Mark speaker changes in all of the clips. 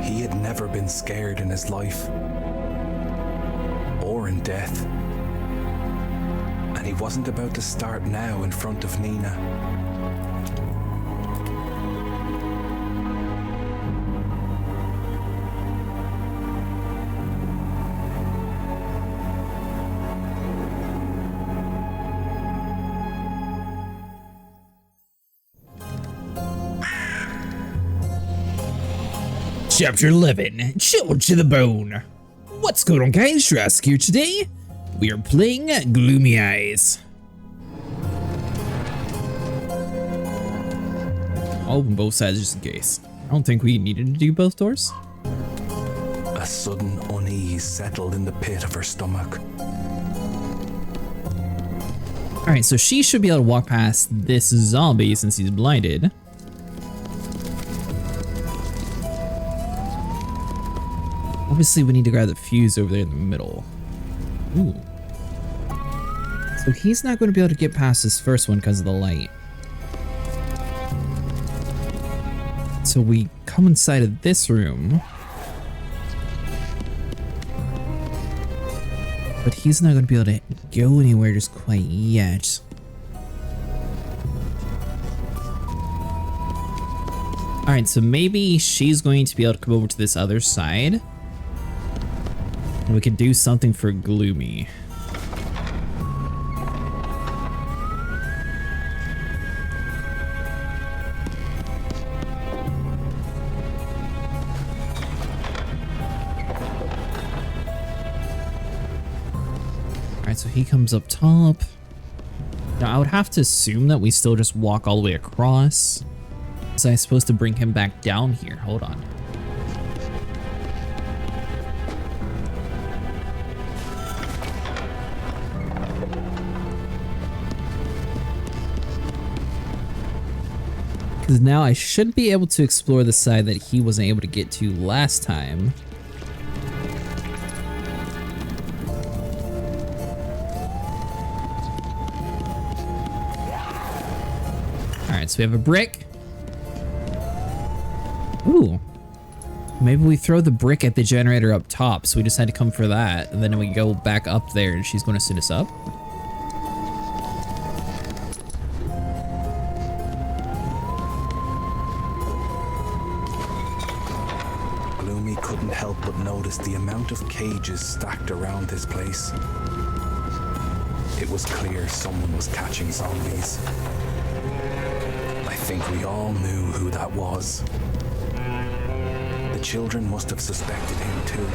Speaker 1: He had never been scared in his life, or in death. And he wasn't about to start now in front of Nena.
Speaker 2: Chapter 11, Chilled to the Bone. What's going on, guys? Trask here today. We are playing Gloomy Eyes. I'll open both sides just in case. I don't think we needed to do both doors.
Speaker 1: A sudden unease settled in the pit of her stomach.
Speaker 2: Alright, so she should be able to walk past this zombie since he's blinded. Obviously, we need to grab the fuse over there in the middle. Ooh. So he's not going to be able to get past this first one because of the light. So we come inside of this room. But he's not going to be able to go anywhere just quite yet. Alright, so maybe she's going to be able to come over to this other side. And we can do something for Gloomy. Alright, so he comes up top. Now I would have to assume that we still just walk all the way across. Was I supposed to bring him back down here? Hold on. Because now I should be able to explore the side that he wasn't able to get to last time. Alright, so we have a brick. Ooh. Maybe we throw the brick at the generator up top, so we just had to come for that, and then we go back up there and she's going to send us up.
Speaker 1: Couldn't help but notice the amount of cages stacked around this place. It was clear someone was catching zombies. I think we all knew who that was. The children must have suspected him too.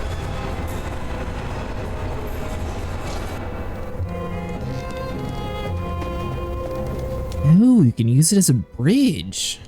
Speaker 2: Oh, you can use it as a bridge.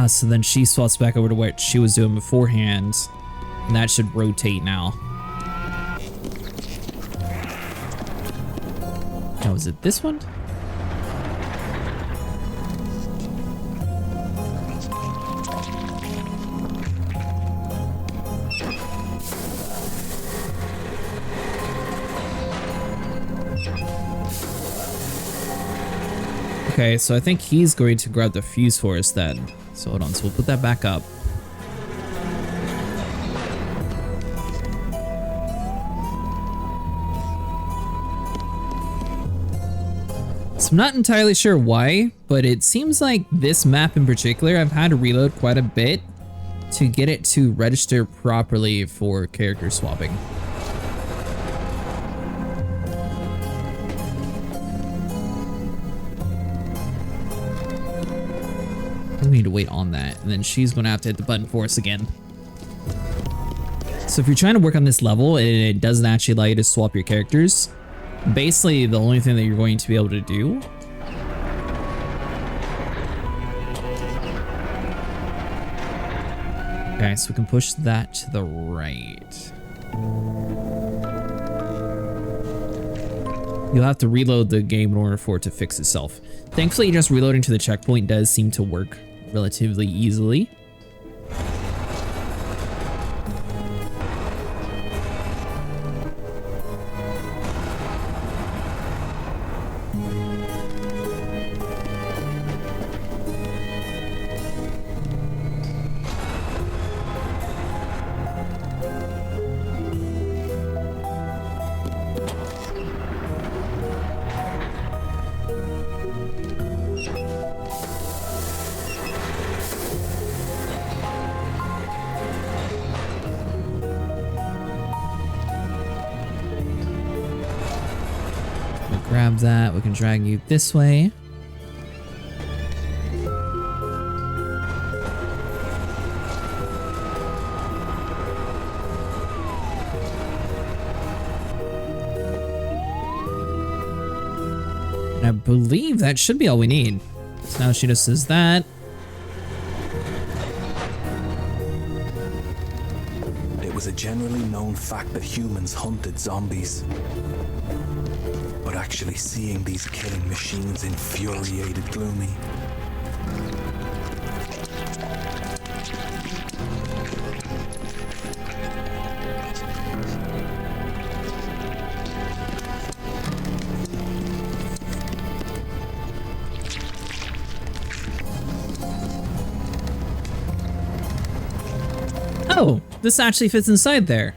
Speaker 2: So then she swaps back over to what she was doing beforehand, and that should rotate now. Oh, is it this one? Okay, so I think he's going to grab the fuse for us then. So hold on, so we'll put that back up. So I'm not entirely sure why, but it seems like this map in particular, I've had to reload quite a bit to get it to register properly for character swapping. We need to wait on that, and then she's going to have to hit the button for us again. So if you're trying to work on this level and it doesn't actually allow you to swap your characters, basically the only thing that you're going to be able to do okay, so we can push that to the right. You'll have to reload the game in order for it to fix itself. Thankfully, just reloading to the checkpoint does seem to work relatively easily. Grab that, we can drag you this way. And I believe that should be all we need. So now she just says that.
Speaker 1: It was a generally known fact that humans hunted zombies. But actually seeing these killing machines infuriated Gloomy.
Speaker 2: Oh, this actually fits inside there.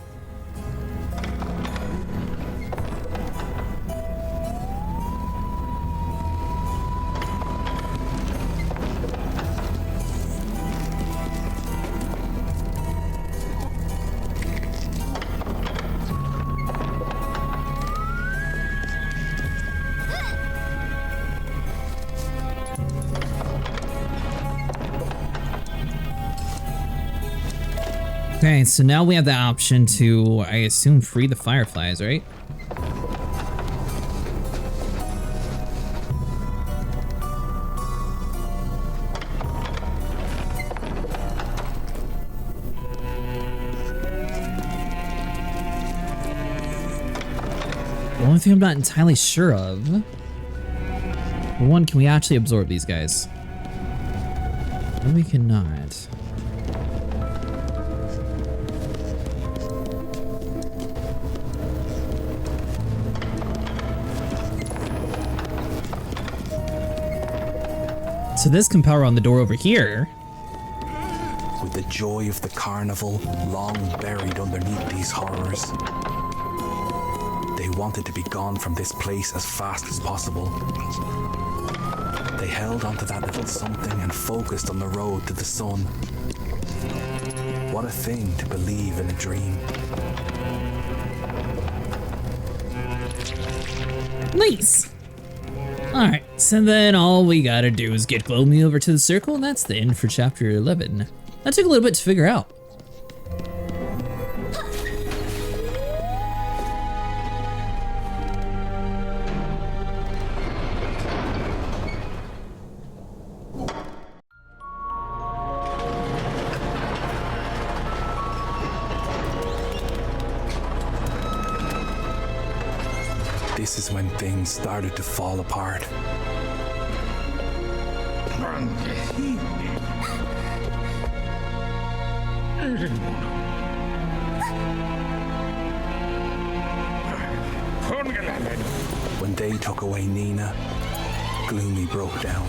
Speaker 2: Okay, so now we have the option to, I assume, free the fireflies, right? The only thing I'm not entirely sure of. One, can we actually absorb these guys? No, we cannot. So this can power on the door over here.
Speaker 1: With the joy of the carnival long buried underneath these horrors. They wanted to be gone from this place as fast as possible. They held onto that little something and focused on the road to the sun. What a thing to believe in a dream.
Speaker 2: Nice! Alright, so then all we gotta do is get Gloomy over to the circle, and that's the end for chapter 11. That took a little bit to figure out.
Speaker 1: This is when things started to fall apart. When they took away Nena, Gloomy broke down.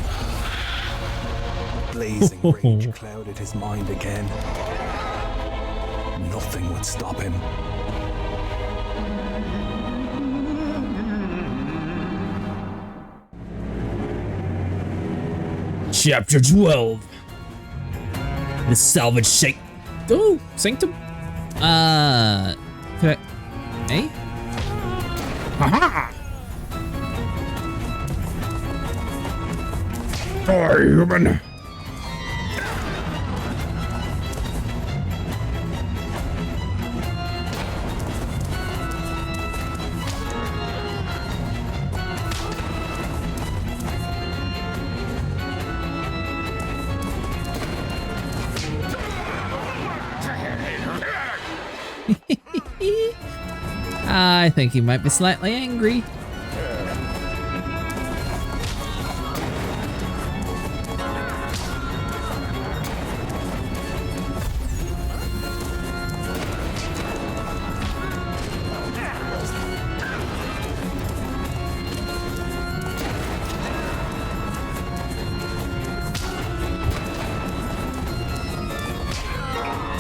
Speaker 1: Blazing rage clouded his mind again. Nothing would stop him.
Speaker 2: Chapter 12. The Salvaged Sanctum? Could I... Eh?
Speaker 3: Haha! Die, human!
Speaker 2: I think he might be slightly angry.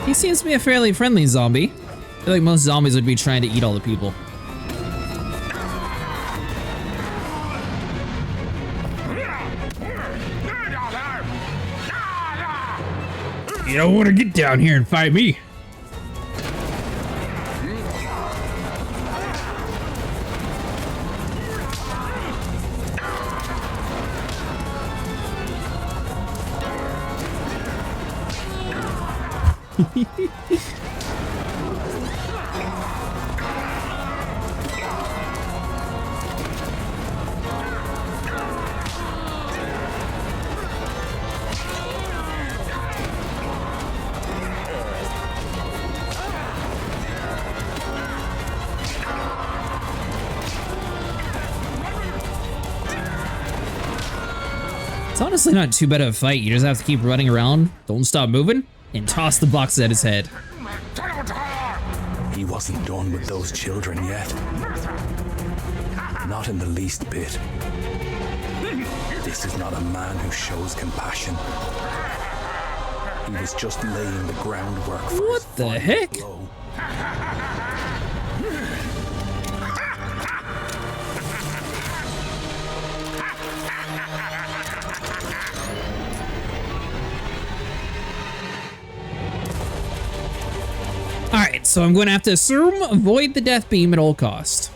Speaker 2: He seems to be a fairly friendly zombie. I feel like most zombies would be trying to eat all the people. You don't want to get down here and fight me. It's honestly not too bad of a fight. You just have to keep running around, don't stop moving, and toss the box at his head.
Speaker 1: He wasn't done with those children yet. Not in the least bit. This is not a man who shows compassion. He was just laying the groundwork for
Speaker 2: What
Speaker 1: his
Speaker 2: the
Speaker 1: final
Speaker 2: heck?
Speaker 1: blow.
Speaker 2: Alright, so I'm going to have to assume avoid the death beam at all cost.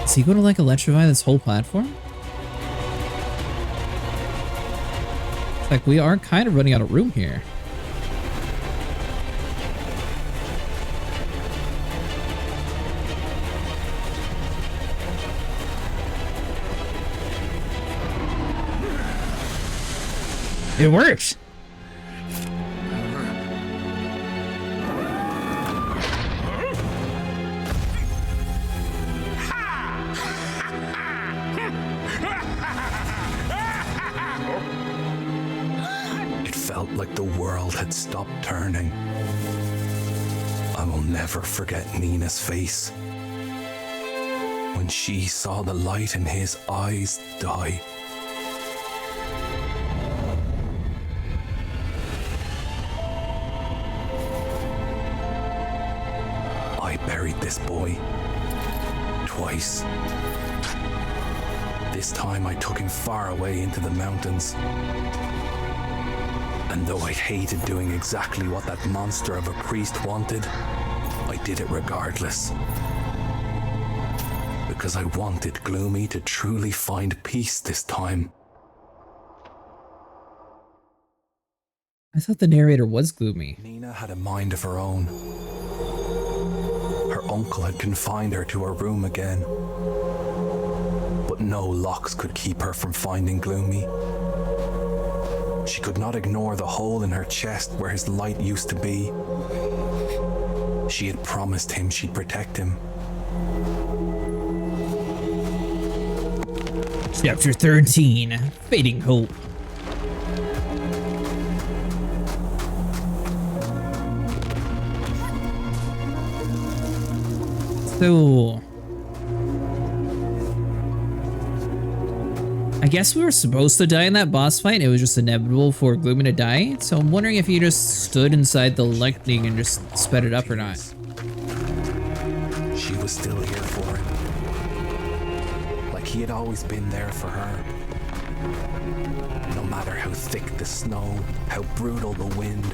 Speaker 2: Is he going to like electrify this whole platform? It's like we are kind of running out of room here. It works.
Speaker 1: It felt like the world had stopped turning. I will never forget Nina's face when she saw the light in his eyes die. I buried this boy twice. This time I took him far away into the mountains. And though I hated doing exactly what that monster of a priest wanted, I did it regardless. Because I wanted Gloomy to truly find peace this time.
Speaker 2: I thought the narrator was Gloomy.
Speaker 1: Nena had a mind of her own. Her uncle had confined her to her room again. But no locks could keep her from finding Gloomy. She could not ignore the hole in her chest where his light used to be. She had promised him she'd protect him.
Speaker 2: Chapter 13, Fading Hope. So, I guess we were supposed to die in that boss fight. It was just inevitable for Gloomy to die. So I'm wondering if he just stood inside the lightning and just sped it up or not.
Speaker 1: She was still here for him. Like he had always been there for her. No matter how thick the snow, how brutal the wind,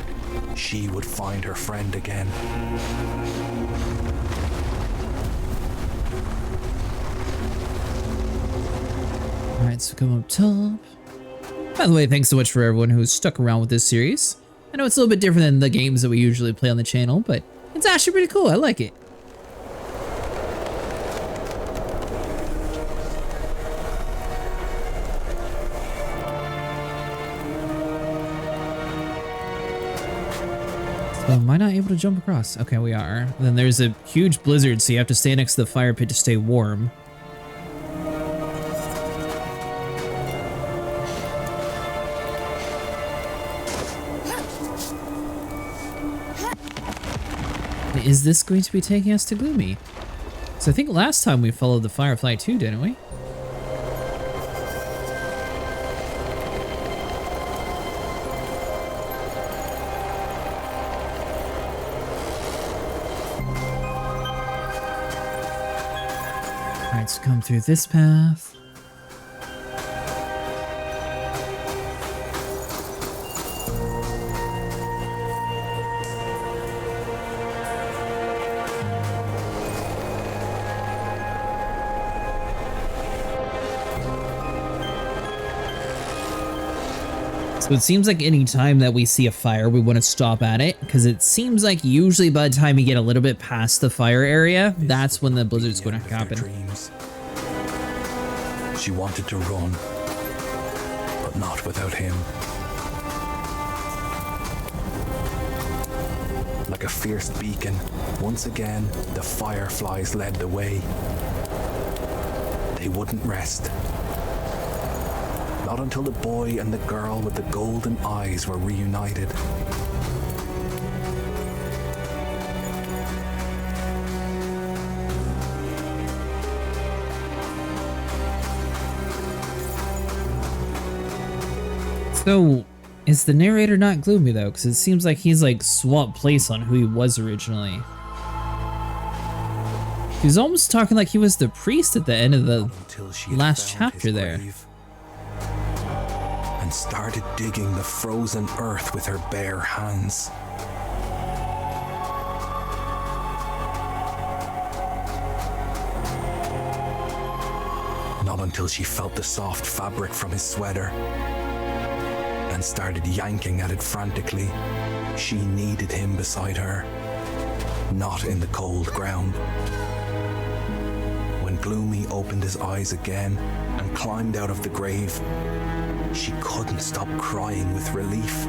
Speaker 1: she would find her friend again.
Speaker 2: Alright, so come up top. By the way, thanks so much for everyone who's stuck around with this series. I know it's a little bit different than the games that we usually play on the channel, but it's actually pretty cool. I like it. So am I not able to jump across? Okay, we are. And then there's a huge blizzard, so you have to stay next to the fire pit to stay warm. is this going to be taking us to Gloomy? So I think last time we followed the Firefly too, didn't we? Alright, so come through this path. So it seems like any time that we see a fire, we want to stop at it, because it seems like usually by the time you get a little bit past the fire area, that's when the blizzard's going to happen.
Speaker 1: Dreams. She wanted to run, but not without him. Like a fierce beacon, once again, the fireflies led the way. They wouldn't rest. Not until the boy and the girl with the golden eyes were reunited.
Speaker 2: So, is the narrator not Gloomy though? Because it seems like he's like swapped place on who he was originally. He's almost talking like he was the priest at the end of the last chapter there.
Speaker 1: And started digging the frozen earth with her bare hands. Not until she felt the soft fabric from his sweater and started yanking at it frantically. She needed him beside her, not in the cold ground. When Gloomy opened his eyes again and climbed out of the grave, she couldn't stop crying with relief.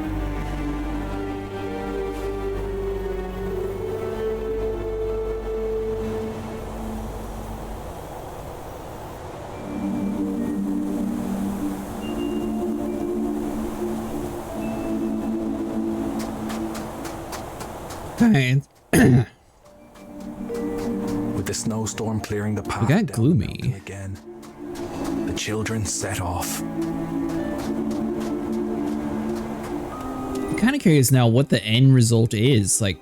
Speaker 2: Right.
Speaker 1: With the snowstorm clearing the path
Speaker 2: We got
Speaker 1: down
Speaker 2: Gloomy.
Speaker 1: the mountain again, the children set off.
Speaker 2: I'm kind of curious now what the end result is. Like,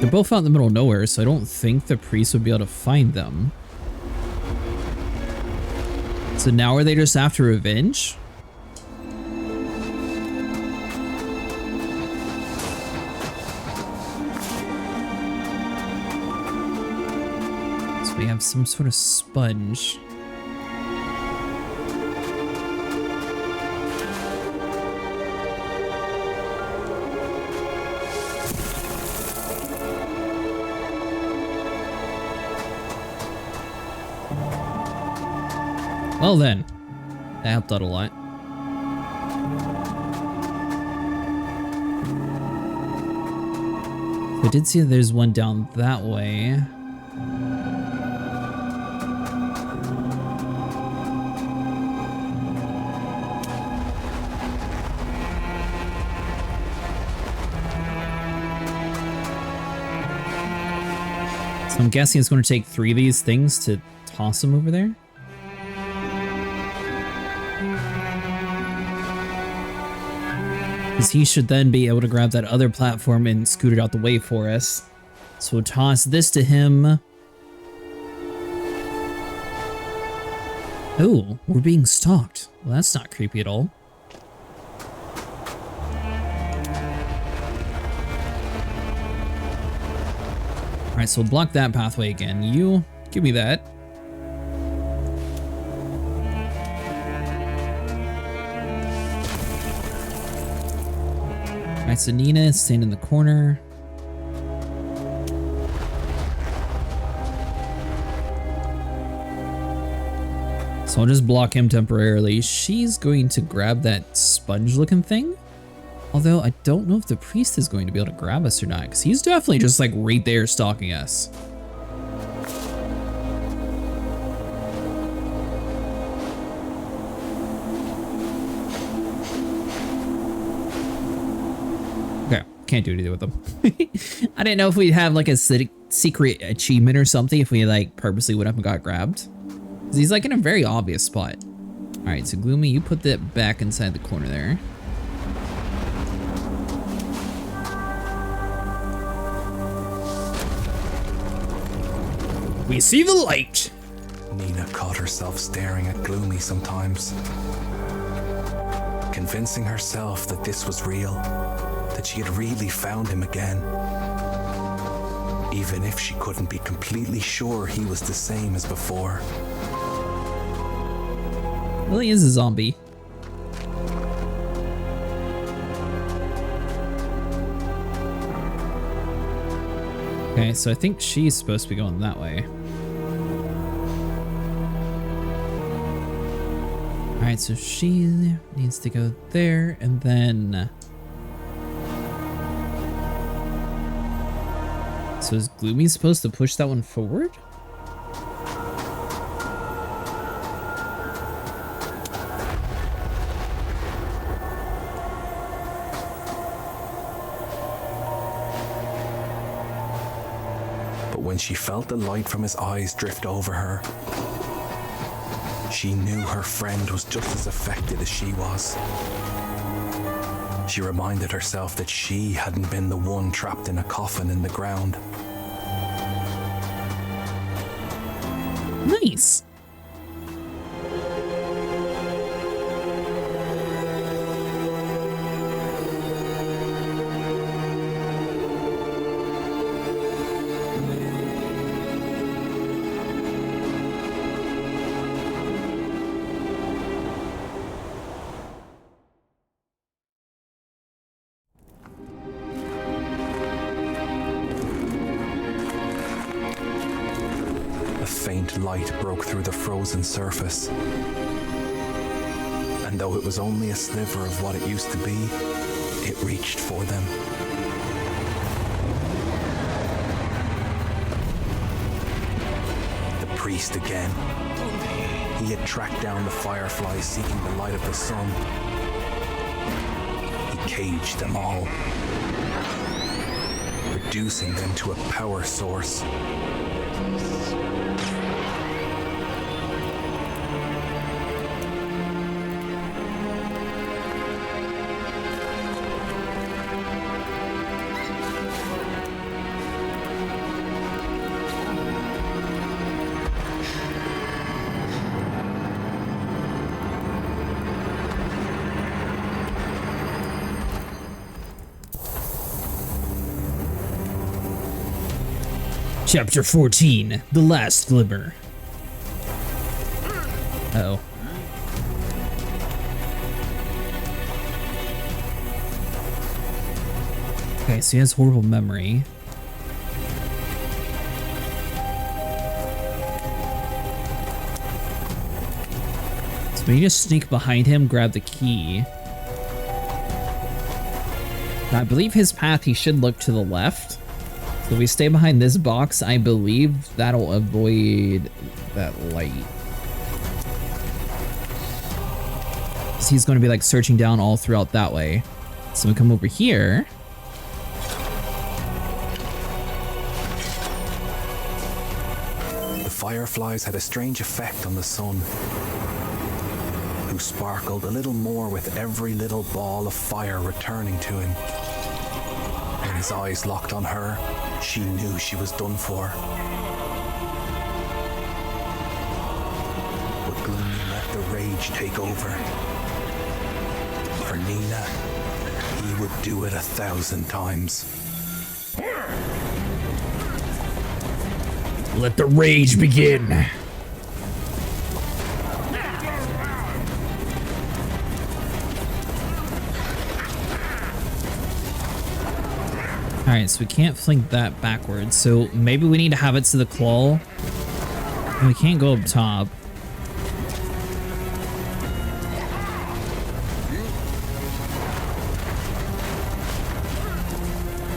Speaker 2: they're both out in the middle of nowhere, so I don't think the priest would be able to find them. So now are they just after revenge? So we have some sort of sponge. Well then, that helped out a lot. I did see that there's one down that way. So I'm guessing it's going to take 3 of these things to toss them over there. Because he should then be able to grab that other platform and scoot it out the way for us. So we'll toss this to him. Oh, we're being stalked. Well, that's not creepy at all. Alright, so we'll block that pathway again. You, give me that. Alright, so Nena is staying in the corner. So I'll just block him temporarily. She's going to grab that sponge-looking thing. Although I don't know if the priest is going to be able to grab us or not, because he's definitely just like right there stalking us. can't do anything with them. I didn't know if we'd have like a secret achievement or something if we like purposely went up and got grabbed. 'Cause he's like in a very obvious spot. All right, so Gloomy, you put that back inside the corner there. We see the light.
Speaker 1: Nena caught herself staring at Gloomy sometimes, convincing herself that this was real, that she had really found him again. Even if she couldn't be completely sure he was the same as before.
Speaker 2: Well, he is a zombie. Okay, so I think she's supposed to be going that way. Alright, so she needs to go there, and then... So is Gloomy supposed to push that one forward?
Speaker 1: But when she felt the light from his eyes drift over her, she knew her friend was just as affected as she was. She reminded herself that she hadn't been the one trapped in a coffin in the ground.
Speaker 2: Nice.
Speaker 1: A faint light broke through the frozen surface. And though it was only a sliver of what it used to be, it reached for them. The priest again. He had tracked down the fireflies seeking the light of the sun. He caged them all, reducing them to a power source.
Speaker 2: Chapter 14, The Last Glimmer. Uh-oh. Okay, so he has horrible memory. So we just sneak behind him, grab the key. Now, I believe his path, he should look to the left. So if we stay behind this box, I believe that'll avoid that light. So he's going to be like searching down all throughout that way. So we come over here.
Speaker 1: The fireflies had a strange effect on the sun, who sparkled a little more with every little ball of fire returning to him. When his eyes locked on her, she knew she was done for. But Gloomy let the rage take over. For Nena, he would do it 1,000 times.
Speaker 2: Let the rage begin. Alright, so we can't flank that backwards, so maybe we need to have it to the claw. And we can't go up top.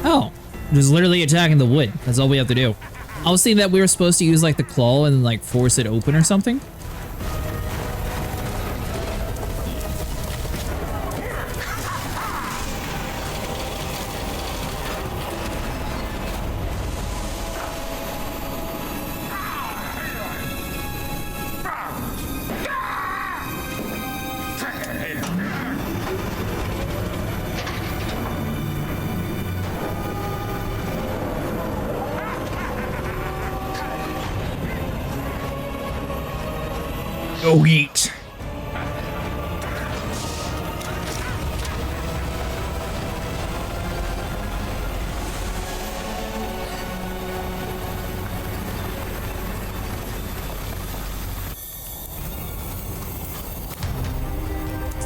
Speaker 2: Oh, just literally attacking the wood. That's all we have to do. I was thinking that we were supposed to use like the claw and like force it open or something. Oh, yeet.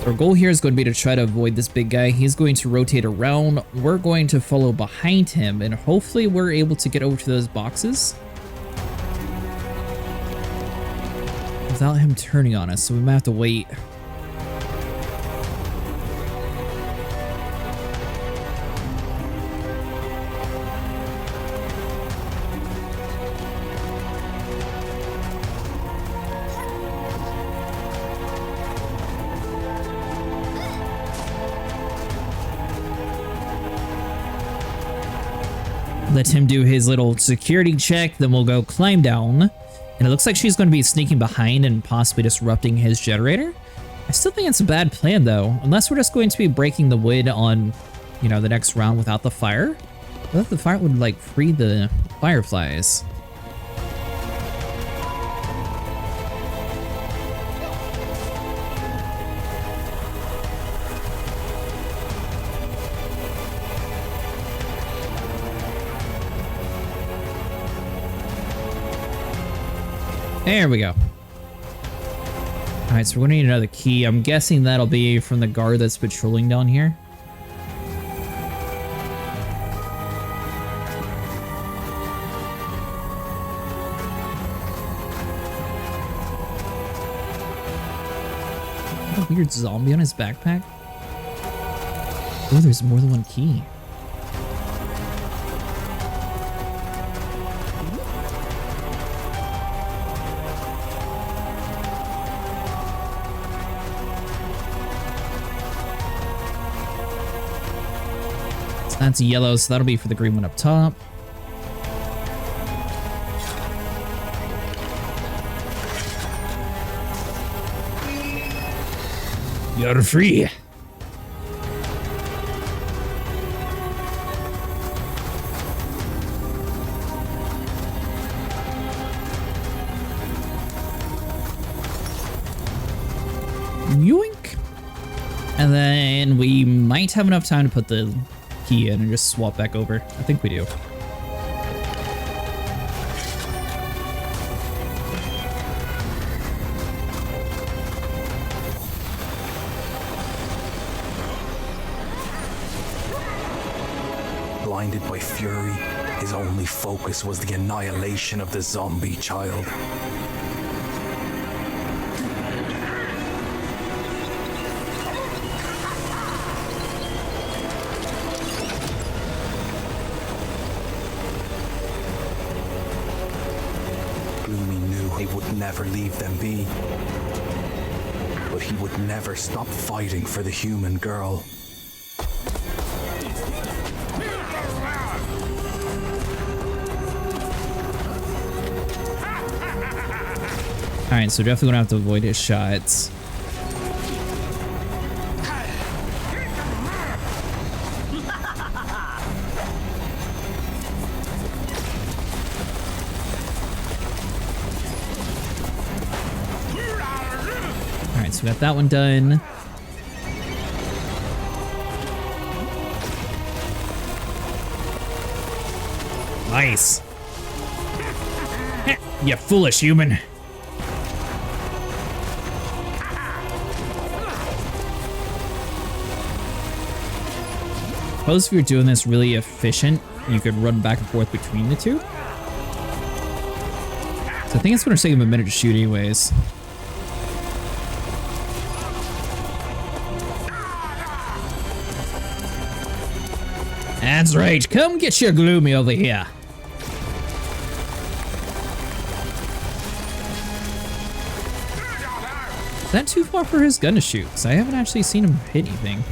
Speaker 2: Our goal here is going to be to try to avoid this big guy. He's going to rotate around. We're going to follow behind him, and hopefully we're able to get over to those boxes without him turning on us, so we might have to wait. Let him do his little security check, then we'll go climb down. And it looks like she's going to be sneaking behind and possibly disrupting his generator. I still think it's a bad plan though, unless we're just going to be breaking the wood on, you know, the next round without the fire. I thought the fire would like free the fireflies. There we go. Alright, so we're gonna need another key. I'm guessing that'll be from the guard that's patrolling down here. What a weird zombie on his backpack. Oh, there's more than one key. That's yellow, so that'll be for the green one up top. You're free. Yoink. And then we might have enough time to put the key in and just swap back over. I think we do.
Speaker 1: Blinded by fury, his only focus was the annihilation of the zombie child. Gloomy knew he would never leave them be, but he would never stop fighting for the human girl.
Speaker 2: Alright, so definitely gonna have to avoid his shots. Alright, so we got that one done. Nice. You foolish human. Suppose if you're doing this really efficient, you could run back and forth between the two. So I think it's going to take him a minute to shoot anyways. That's right. Come get your Gloomy over here. Is that too far for his gun to shoot? Because I haven't actually seen him hit anything.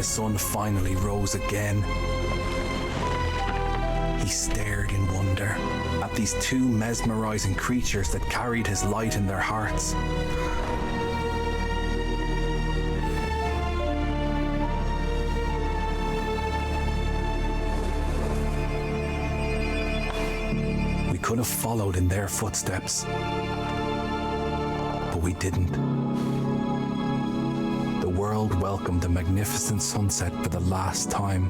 Speaker 1: the sun finally rose again, he stared in wonder at these two mesmerizing creatures that carried his light in their hearts. We could have followed in their footsteps, but we didn't. The world welcomed the magnificent sunset for the last time.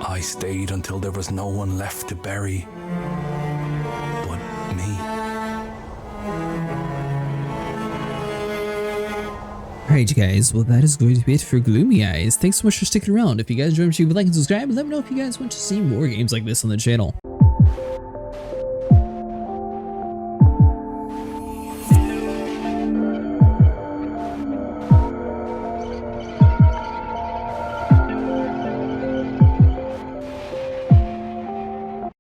Speaker 1: I stayed until there was no one left to bury but me.
Speaker 2: Alright guys, well that is going to be it for Gloomy Eyes. Thanks so much for sticking around. If you guys enjoyed, leave a like and subscribe, and let me know if you guys want to see more games like this on the channel.